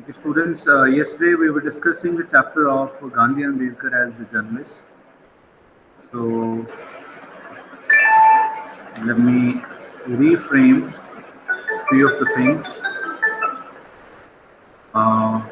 Okay, students, yesterday we were discussing the chapter of Gandhi and Ambedkar as a journalist. So let me reframe few of the things. Uh,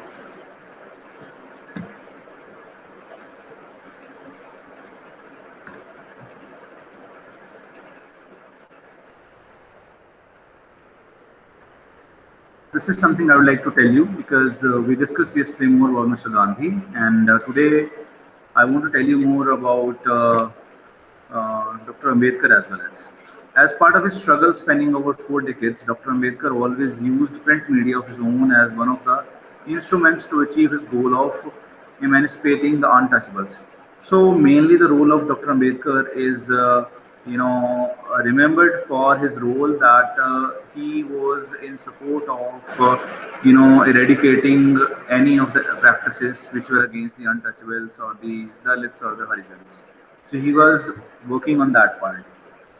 this is something I would like to tell you because we discussed yesterday more about Mr. Gandhi, and today I want to tell you more about Dr. Ambedkar as well as. As part of his struggle spanning over 4 decades, Dr. Ambedkar always used print media of his own as one of the instruments to achieve his goal of emancipating the untouchables. So mainly the role of Dr. Ambedkar is, remembered for his role that he was in support of, eradicating any of the practices which were against the untouchables or the Dalits or the Harijans. So he was working on that part.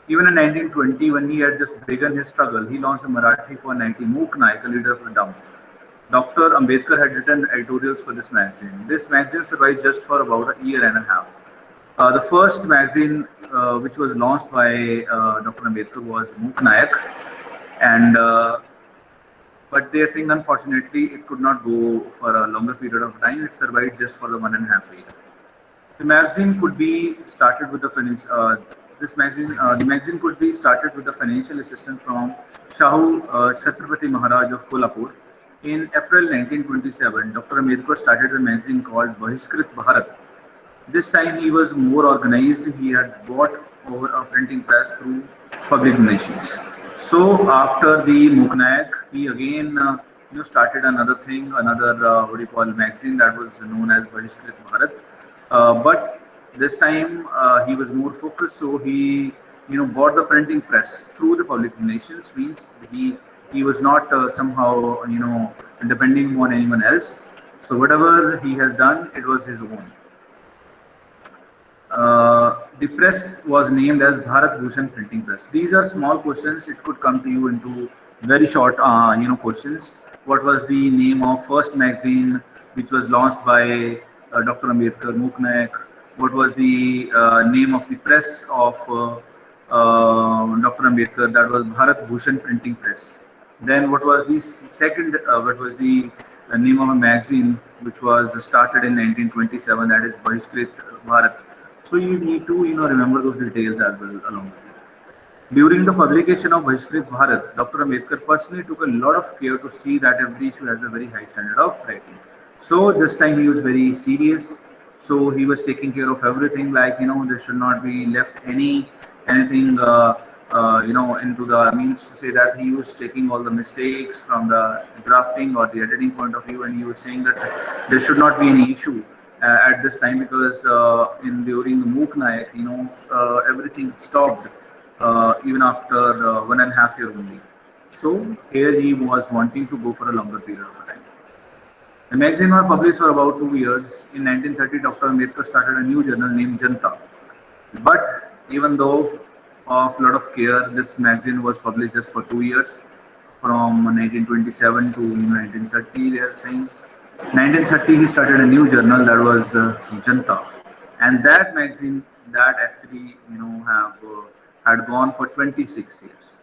Even in 1920, when he had just begun his struggle, he launched the Marathi 490 Mook Naik, a leader of the Dam. Dr. Ambedkar had written editorials for this magazine. This magazine survived just for about a year and a half. The first magazine which was launched by Dr. Ambedkar was Mook Nayak, and but they are saying unfortunately it could not go for a longer period of time. It survived just for the 1.5 year. The magazine could be started with the the magazine could be started with the financial assistance from Shahu Chhatrapati Maharaj of Kolhapur. In April 1927, Dr. Ambedkar started a magazine called Bahishkrit Bharat. This time he was more organized. He had bought over a printing press through public donations. So after the Muknayak, he again started another thing, another what do you call magazine that was known as Bahishkrit Bharat. But this time he was more focused, so he bought the printing press through the public donations. Means he was not somehow depending on anyone else. So whatever he has done, it was his own. The press was named as Bharat Bhushan Printing Press. These are small questions. It could come to you into very short, questions. What was the name of first magazine which was launched by Dr. Ambedkar, Muknaik? What was the name of the press of Dr. Ambedkar? That was Bharat Bhushan Printing Press. Then what was the second? What was the name of a magazine which was started in 1927? That is Bahishkrit Bharat. So you need to remember those details as well along with it. During the publication of Bahishkrit Bharat, Dr. Ambedkar personally took a lot of care to see that every issue has a very high standard of writing. So this time he was very serious. So he was taking care of everything. Like there should not be left anything. Into the means to say that he was taking all the mistakes from the drafting or the editing point of view, and he was saying that there should not be any issue at this time because in during the Mook Nayak, everything stopped even after 1.5 year only. So here he was wanting to go for a longer period of time. The magazine was published for about 2 years. In 1930, Dr. Ambedkar started a new journal named Janta. But even though of a lot of care, this magazine was published just for 2 years, from 1927 to 1930. They are saying 1930 he started a new journal that was Janta, and that magazine that actually have had gone for 26 years.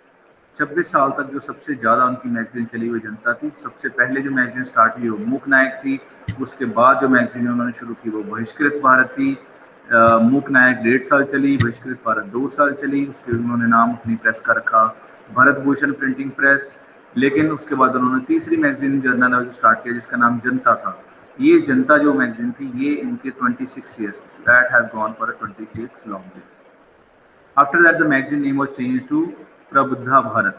26 साल तक जो सबसे ज़्यादा उनकी magazine चली हुई जनता थी. सबसे पहले जो मैगजीन स्टार्ट हुई वो मूक नायक थी. उसके बाद जो मैगजीन उन्होंने शुरू की वो बहिष्कृत भारत थी. मूक नायक 1.5 साल चली, बहिष्कृत भारत 2 साल चली. उसके उन्होंने नाम अपनी प्रेस का रखा भरत भूषण प्रिंटिंग प्रेस. लेकिन उसके बाद उन्होंने तीसरी मैगजीन जर्नल जो स्टार्ट किया जिसका नाम जनता था. ये जनता जो मैगजीन थी ये इनके 26 years that has gone for 26 long years. After that, the magazine name was changed to Prabuddha Bharat,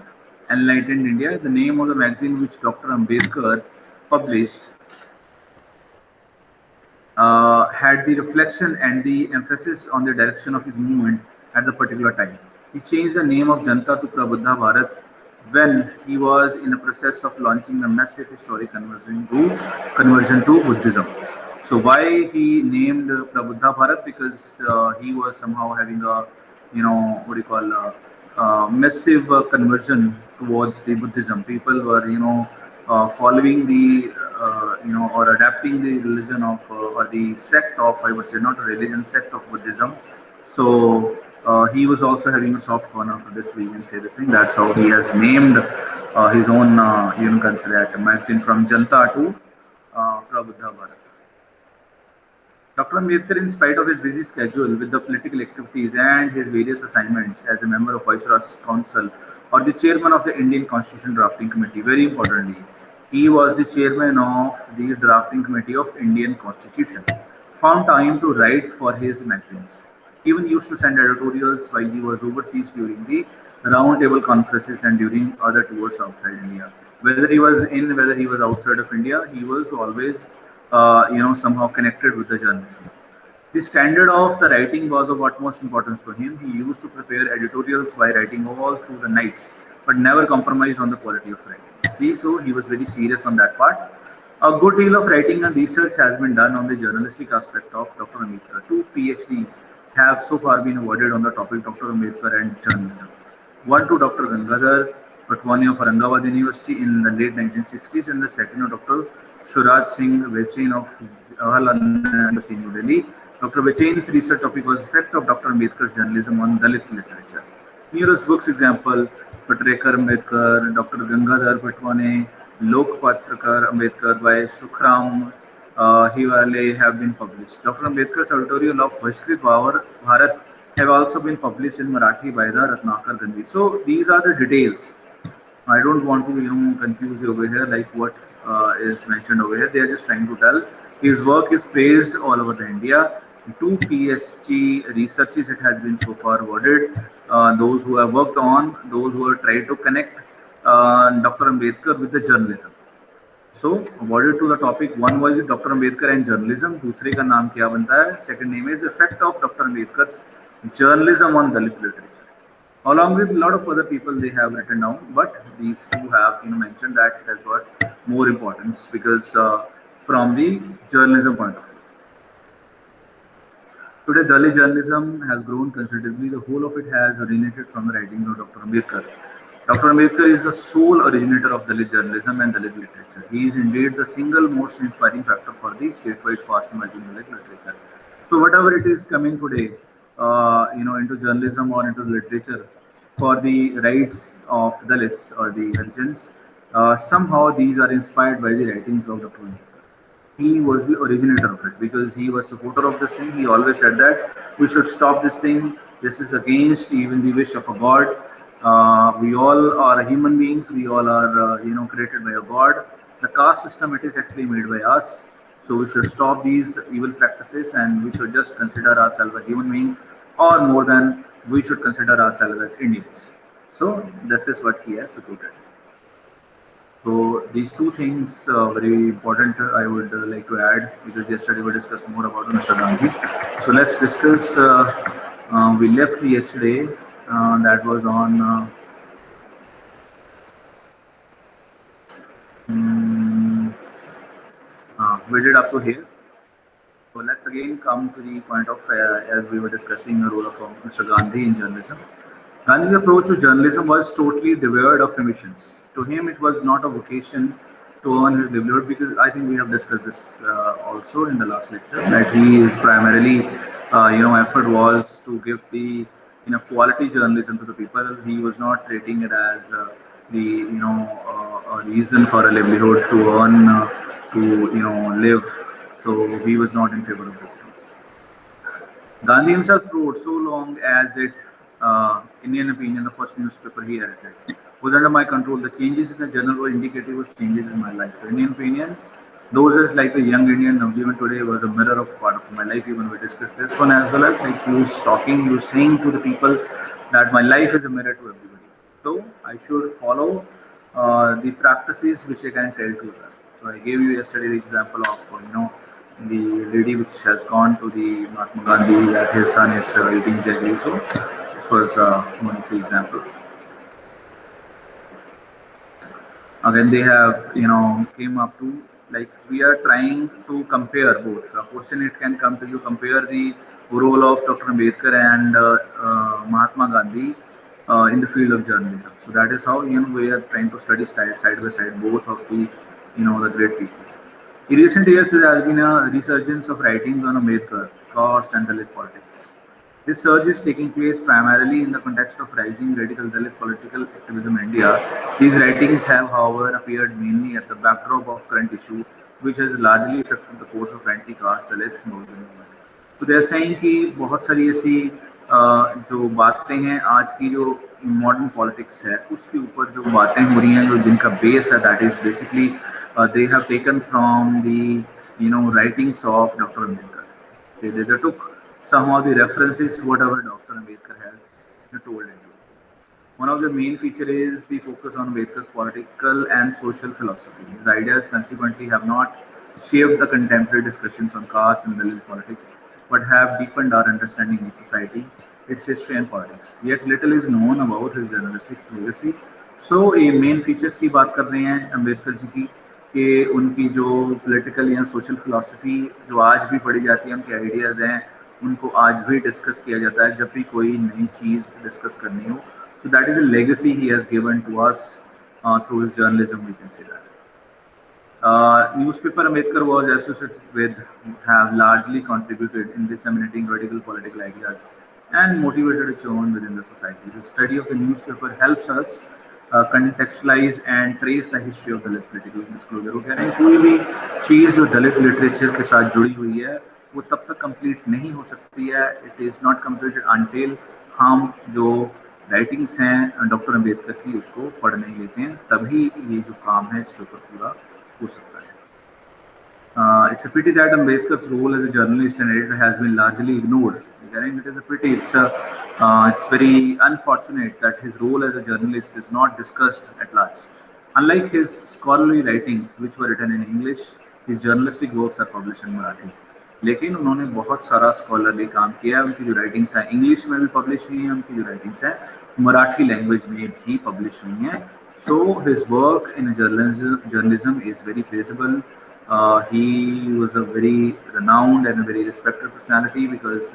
Enlightened India. The name of the magazine which Dr. Ambedkar published had the reflection and the emphasis on the direction of his movement at the particular time. He changed the name of Janta to Prabuddha Bharat when he was in the process of launching a massive historic conversion to Buddhism. So why he named Prabuddha Bharat? Because he was somehow having a what do you call massive conversion towards the Buddhism. People were following the or adapting the religion of or the sect of, I would say, not a religion, sect of Buddhism. So he was also having a soft corner for this. We can say this thing. That's how he has named his own, you can consider that magazine from Janta to Prabuddha Bharat. Dr. Ambedkar, in spite of his busy schedule with the political activities and his various assignments as a member of Viceroy's Council or the chairman of the Indian Constitution Drafting Committee, very importantly, he was the chairman of the Drafting Committee of Indian Constitution, found time to write for his magazines. He even used to send editorials while he was overseas during the roundtable conferences and during other tours outside India. Whether he was in, whether he was outside of India, he was always somehow connected with the journalism. The standard of the writing was of utmost importance to him. He used to prepare editorials by writing all through the nights, but never compromised on the quality of writing. See, so he was very serious on that part. A good deal of writing and research has been done on the journalistic aspect of Dr. Ambedkar. Two PhD have so far been awarded on the topic Dr. Ambedkar and journalism. One to Dr. Gangadhar Patwani of Aurangabad University in the late 1960s, and the second to Dr. Suraj Singh Vechain of Jawaharlal University, New Delhi. Dr. Vechain's research topic was effect of Dr. Ambedkar's journalism on Dalit literature. Numerous books, example, Patrekar Ambedkar, Dr. Gangadhar Patwane, Lok Patrakar Ambedkar by Sukhram Hiwale have been published. Dr. Ambedkar's editorial of Bashkrit Bharat have also been published in Marathi by the Ratnakar Ganvi. So these are the details. I don't want to confuse you over here like what is mentioned over here. They are just trying to tell his work is praised all over the India. Two PhD researches it has been so far awarded. Those who have worked on, those who have tried to connect Dr. Ambedkar with the journalism. So awarded to the topic, one was Dr. Ambedkar and journalism. दूसरे का नाम क्या बनता है? Second name is effect of Dr. Ambedkar's journalism on Dalit literature. Along with a lot of other people they have written down, but these two have mentioned that it has got more importance because from the journalism point of view. Today, Dalit journalism has grown considerably. The whole of it has originated from the writings of Dr. Ambedkar. Dr. Ambedkar is the sole originator of Dalit journalism and Dalit literature. He is indeed the single most inspiring factor for the statewide fast emerging Dalit literature. So whatever it is coming today, into journalism or into literature for the rights of Dalits or the Harijans, somehow these are inspired by the writings of Dr. Ambedkar. He was the originator of it because he was supporter of this thing. He always said that we should stop this thing. This is against even the wish of a god. We all are human beings. We all are, created by a god. The caste system, it is actually made by us. So we should stop these evil practices and we should just consider ourselves a human being, or more than we should consider ourselves as Indians. So this is what he has supported. So these two things very important. I would like to add because yesterday we discussed more about Mr. Gandhi. So let's discuss. We left yesterday. That was on. We did up to here. So let's again come to the point of as we were discussing the role of Mr. Gandhi in journalism. Gandhi's approach to journalism was totally devoid of ambitions. To him, it was not a vocation to earn his livelihood because I think we have discussed this also in the last lecture that he is primarily, effort was to give the quality journalism to the people. He was not treating it as a reason for a livelihood to earn, live. So he was not in favor of this thing. Gandhi himself wrote so long as it. Indian Opinion, the first newspaper he edited, was under my control. The changes in the journal were indicative of changes in my life. The Indian Opinion, those is like the young Indian Navjeevan today, was a mirror of part of my life. Even we discussed this one as well as like he was talking, he was saying to the people that my life is a mirror to everybody. So I should follow the practices which I can tell to others. So I gave you yesterday the example of the lady which has gone to the Mahatma Gandhi that his son is eating jaggery. So this was one of the example. Again, they have came up to like we are trying to compare both. A question it can come to you compare the role of Dr. Ambedkar and Mahatma Gandhi in the field of journalism. So that is how we are trying to study side by side both of the the great people. In recent years, there has been a resurgence of writings on Ambedkar, caste, and Dalit politics. This surge is taking place primarily in the context of rising radical Dalit political activism in India. These writings have, however, appeared mainly at the backdrop of current issue, which has largely affected the course of anti-caste Dalit movement. तो जैसे ही कि बहुत सारी ऐसी जो बातें हैं आज की जो मॉडर्न पॉलिटिक्स है उसके ऊपर जो बातें हो रही हैं जो जिनका बेस है that is basically they have taken from the writings of Dr. Ambedkar. So they took some of the references whatever Dr. Ambedkar has told into. One of the main feature is the focus on Ambedkar's political and social philosophy. His ideas consequently have not shaped the contemporary discussions on caste and Dalit politics, but have deepened our understanding of society, its history and politics. Yet little is known about his journalistic legacy. So ये main features की बात कर रहे हैं अम्बेडकर जी की कि उनकी जो पॉलिटिकल या सोशल फिलॉसफी जो आज भी पढ़ी जाती है, उनके आइडियाज़ हैं, उनको आज भी डिस्कस किया जाता है जब भी कोई नई चीज़ डिस्कस करनी हो. So that is a legacy he has given to us through his journalism, we can say that. Newspaper Ambedkar was associated with have largely contributed in disseminating radical political ideas and motivated a change within the society. The study of the newspaper helps us contextualize and trace the history of Dalit political disclosure. वो कह रहे हैं कोई भी चीज़ जो दलित literature के साथ जुड़ी हुई है वो तब तक कंप्लीट नहीं हो सकती है. It is not completed until हम जो राइटिंग्स हैं डॉक्टर अम्बेडकर की उसको पढ़ नहीं लेते हैं, तभी ये जो काम है इसके ऊपर पूरा हो सकता है. It's a pity that Ambedkar's role as a journalist and editor has been largely ignored. It is a pity. It's very unfortunate that his role as a journalist is not discussed at large. Unlike his scholarly writings, which were written in English, his journalistic works are published in Marathi. लेकिन उन्होंने बहुत सारा scholarly काम किया है. उनकी जो writings हैं इंग्लिश में भी पब्लिश हुई हैं, उनकी जो राइटिंग्स हैं मराठी लैंग्वेज में भी पब्लिश हुई हैं. So his work in journalism is very praisable. He was a very renowned and a very respected personality because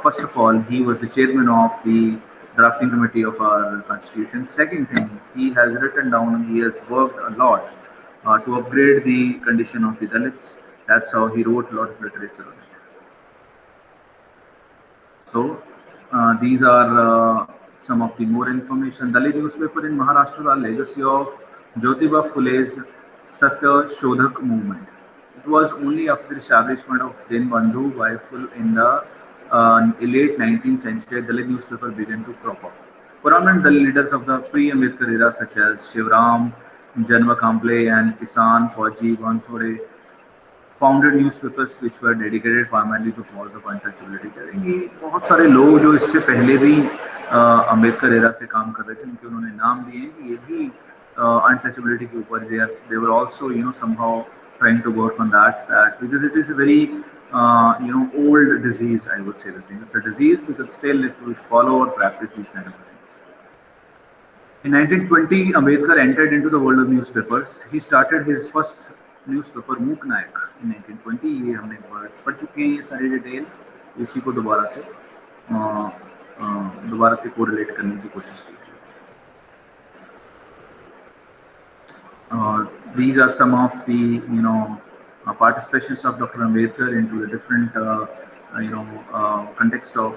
first of all, he was the chairman of the drafting committee of our constitution. Second thing, he has written down and he has worked a lot to upgrade the condition of the Dalits. That's how he wrote a lot of literature on it. So these are some of the more information. Dalit newspaper in Maharashtra, a legacy of Jyotiba Phule's Satya Shodhak movement. It was only after the establishment of Dinbandhu by Phule in the late 19th century, Dalit newspaper began to crop up. Prominent Dalit leaders of the pre-Ambedkar era such as Shivram, Janva Kamble and Kisan Fauji Bansore founded newspapers which were dedicated primarily to cause of untouchability. करेंगे बहुत सारे लोग जो इससे पहले भी Ambedkar era से काम कर रहे थे उनके उन्होंने नाम दिए कि ये भी untouchability के ऊपर they were also somehow trying to work on that because it is a very old disease. I would say this thing, it's a disease because still if we follow or practice these kind of things. In 1920, Ambedkar entered into the world of newspapers. He started his first newspaper मूक नायक इन 1920. ये हमने पढ़ चुके हैं ये सारी detail. इसी को दोबारा से कोरिलेट करने की कोशिश की. These are some of the participations of Dr. Ambedkar into the different context of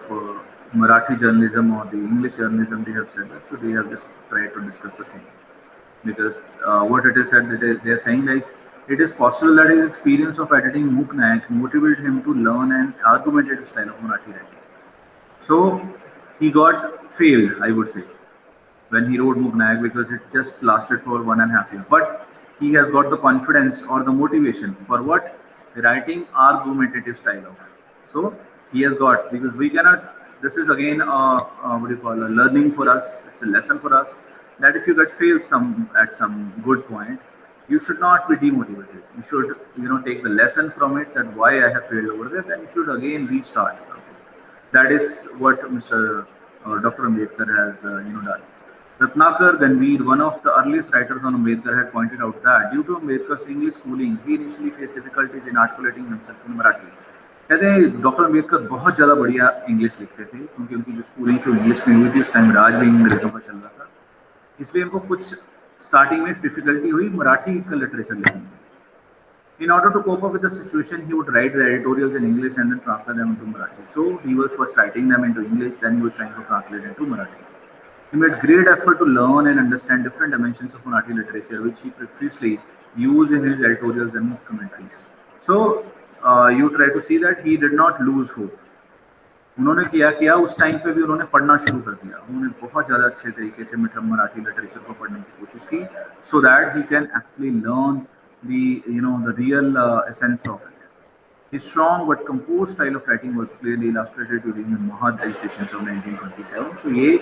Marathi journalism or the English journalism. They have said that, so they have just tried to discuss the same because what it is said that they are saying like it is possible that his experience of editing Mook Nayak motivated him to learn an argumentative style of Marathi writing. So he got failed, I would say, when he wrote Mook Nayak because it just lasted for 1.5 years. But he has got the confidence or the motivation for what? Writing argumentative style of. So he has got, because we cannot, this is again a learning for us, it's a lesson for us, that if you get failed at some good point, you should not be demotivated. You should, take the lesson from it that why I have failed over there, then you should again restart something. That is what Mr. Dr. Ambedkar has, done. Ratnakar Ganveer, one of the earliest writers on Ambedkar, had pointed out that due to Ambedkar's English schooling, he initially faced difficulties in articulating himself in Marathi. कहते हैं doctor Ambedkar बहुत ज़्यादा बढ़िया English लिखते थे क्योंकि उनकी जो स्कूलिंग थी इंग्लिश में हुई थी. उस टाइम राज भी अंग्रेजों का चल रहा था, इसलिए उनको कुछ स्टार्टिंग में डिफिकल्टी हुई मराठी का लिटरेचर लिखने में. In order to cope up with the situation, he would write the editorials in English and then translate them into Marathi. So he was first writing them into English, then he was trying to translate into Marathi. He made great effort to learn and understand different dimensions of Marathi literature, which he profusely used in his editorials and commentaries. So you try to see that he did not lose hope. उन्होंने किया किया उस time पे भी उन्होंने पढ़ना शुरू कर दिया, उन्होंने बहुत ज़्यादा अच्छे तरीके से मराठी लिटरेचर को पढ़ने की कोशिश की, so that he can actually learn the real essence of it. His strong but composed style of writing was clearly illustrated during the Mahad agitations of 1927. So ये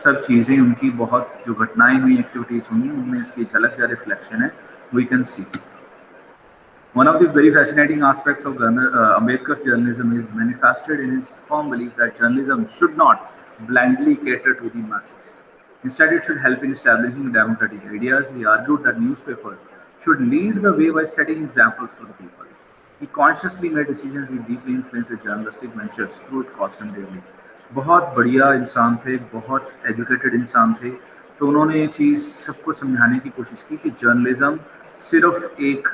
सब चीज़ें उनकी बहुत जो घटनाएं हुई, एक्टिविटीज़ हुई, उनमें इसकी झलक या रिफ्लेक्शन है, we can see. One of the very fascinating aspects of Ambedkar's journalism is manifested in his firm belief that journalism should not blindly cater to the masses. Instead, it should help in establishing democratic ideas. He argued that newspaper should lead the way by setting examples for the people. He consciously made decisions which deeply influenced his journalistic ventures through it cost him dearly. बहुत बढ़िया इंसान थे, बहुत educated इंसान थे, तो उन्होंने ये चीज़ सबको समझाने की कोशिश की कि जर्नलिज्म सिर्फ एक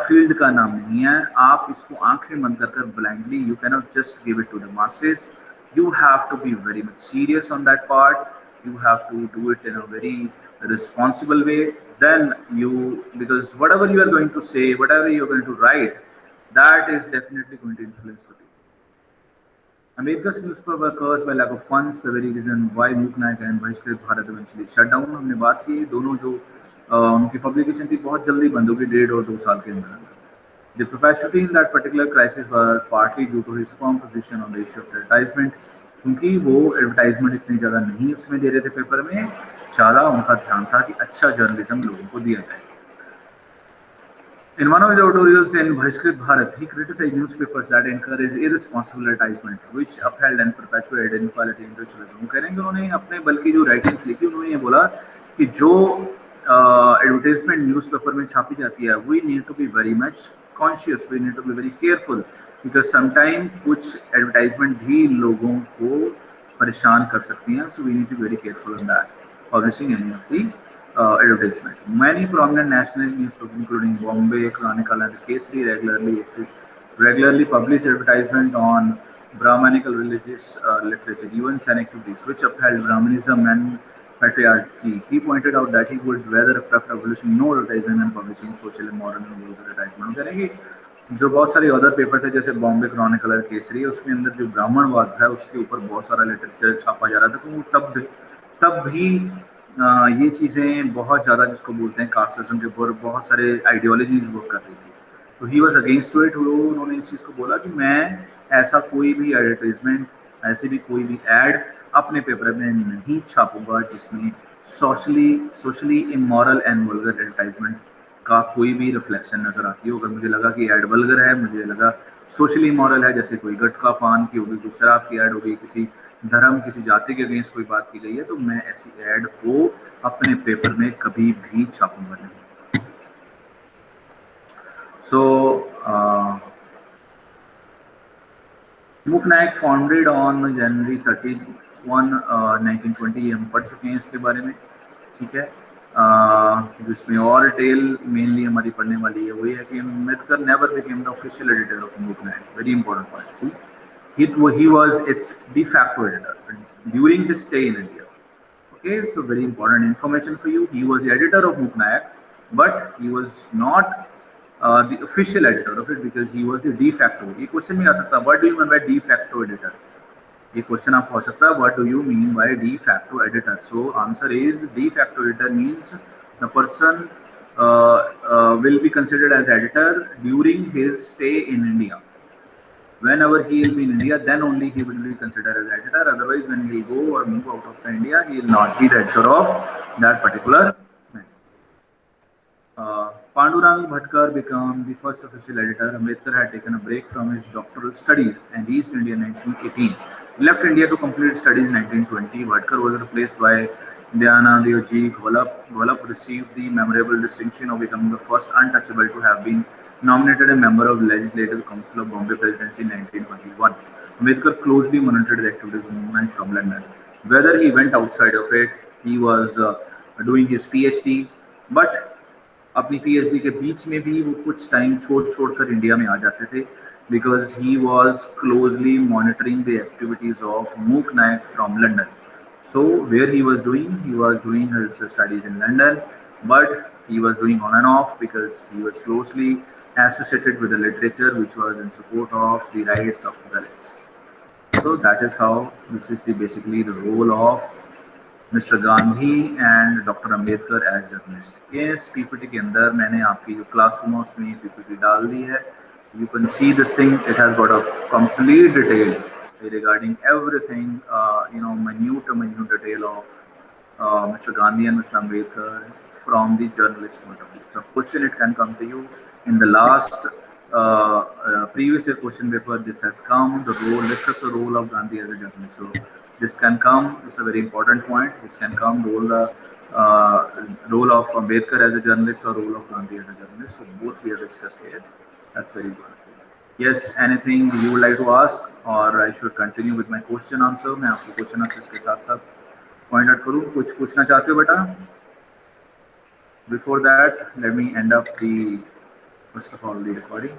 फील्ड का नाम नहीं है, आप इसको आंखें बंद कर blindly, you can not just give it to the masses, you have to be very much serious on that part, you have to do it in a very responsible way, then because whatever you are going to say, whatever you are going to write, that is definitely going to influence the people. Ambedkar's newspaper were cursed by lack of funds, the very reason why Muk Naik and Bahishkrit Bharat eventually shut down. हमने बात की, दोनों जो उनकी publication थी बहुत जल्दी बंद हो गई, 1.5 और 2 साल के अंदर. The perpetuity in that particular crisis was partly due to his firm position on the issue of advertisement, क्योंकि वो एडवर्टाइजमेंट इतनी ज़्यादा नहीं उसमें दे रहे थे पेपर में, ज़्यादा उनका ध्यान था कि अच्छा जर्नलिज्म लोगों को दिया जाए. In one of his editorials in Bahishkrit Bharat, he criticized newspapers that encourage irresponsible advertisement, which upheld and perpetuated inequality in ritualism. वो कह रहे हैं कि उन्होंने अपने बल्कि जो राइटिंग्स लिखी, उन्होंने ये बोला कि जो एडवर्टाइजमेंट न्यूज़पेपर में छापी जाती है, we need to be very much conscious, we need to be very careful, because sometimes कुछ एडवर्टाइजमेंट भी लोगों को परेशान कर सकती हैं, so we need to be very careful on that, publishing any of the advertisement. Many prominent national newspapers, including Bombay Chronicle and the Kesari, regularly publish advertisement on Brahmanical religious literature, events and activities which upheld Brahmanism and patriarchy. He pointed out that he would rather prefer publishing no advertisement than publishing social, immoral and vulgar advertisement. करेंगे जो बहुत सारे other paper थे जैसे Bombay Chronicle और केसरी, उसके अंदर जो ब्राह्मणवाद है उसके ऊपर बहुत सारा लिटरेचर छापा जा रहा था, तो वो तब भी ये चीज़ें बहुत ज़्यादा जिसको बोलते हैं कास्टिज्म के ऊपर बहुत सारे आइडियोलॉजीज वर्क कर रही थी, तो he was against to it. उन्होंने इस चीज़ को बोला कि मैं ऐसा कोई भी एडवर्टाइजमेंट, ऐसे भी कोई भी एड अपने पेपर में नहीं छापूंगा जिसमें socially immoral and vulgar advertisement का कोई भी रिफ्लेक्शन नजर आती हो. अगर मुझे लगा कि एड वल्गर है, मुझे लगा सोशली इमोरल है, जैसे कोई गटका पान की होगी, कोई शराब की एड होगी, किसी धर्म किसी जाति के अगेंस्ट कोई बात की गई है, तो मैं ऐसी एड को अपने पेपर में कभी भी छापूंगा नहीं. सो मुक नायक फाउंडेड ऑन जनवरी 31, 1920, हम पढ़ चुके हैं इसके बारे में, ठीक है. जिसमें और डिटेल मेनली हमारी पढ़ने वाली है वही है कि Ambedkar never became the official editor of Mook Nayak. Very important point. See he was its de facto editor during his stay in India. Okay, so very important information for you. He was the editor of Muk Naik, but he was not the official editor of it because he was the de facto. ये question भी आ सकता है, what do you mean by de facto editor? ये question आपको हो सकता है, what do you mean by de facto editor? So answer is de facto editor means the person will be considered as editor during his stay in India. Whenever he will be in India, then only he will be considered as editor. Otherwise, when he will go or move out of India, he will not be the editor of that particular magazine. Pandurang Bhatkar became the first official editor. Ambedkar had taken a break from his doctoral studies and reached India in 1918. He left India to complete studies in 1920. Bhatkar was replaced by Dayanand Yogi Gholap. Gholap received the memorable distinction of becoming the first untouchable to have been nominated a member of Legislative Council of Bombay Presidency in 1921. Ambedkar closely monitored the activities of the movement from London. Whether he went outside of it, he was doing his PhD, but अपनी PhD के बीच में भी वो कुछ time छोड़ कर India में आ जाते थे, because he was closely monitoring the activities of Mook Naik from London. So where he was doing his studies in London, but he was doing on and off because he was closely associated with the literature which was in support of the rights of the Dalits. So that is how this is basically the role of mister Gandhi and doctor Ambedkar as journalist. इस PPT के अंदर मैंने आपकी जो classroom है उसमें PPT डाल दी है। You can see this thing, it has got a complete detail regarding everything, minute detail of Mr. Gandhi and Mr. Ambedkar from the journalist point of view. So question it can come to you in the last previous year question paper. This has come, the role, discuss the role of Gandhi as a journalist. So this can come, this is a very important point. This can come, role of Ambedkar as a journalist or role of Gandhi as a journalist. So both we have discussed here. That's very good. Yes, anything you would like to ask, or I should continue with my question answer? मैं आपको question answer के साथ साथ point out करूँ, कुछ पूछना चाहते हो बेटा? Before that, let me end up the first of all the recording.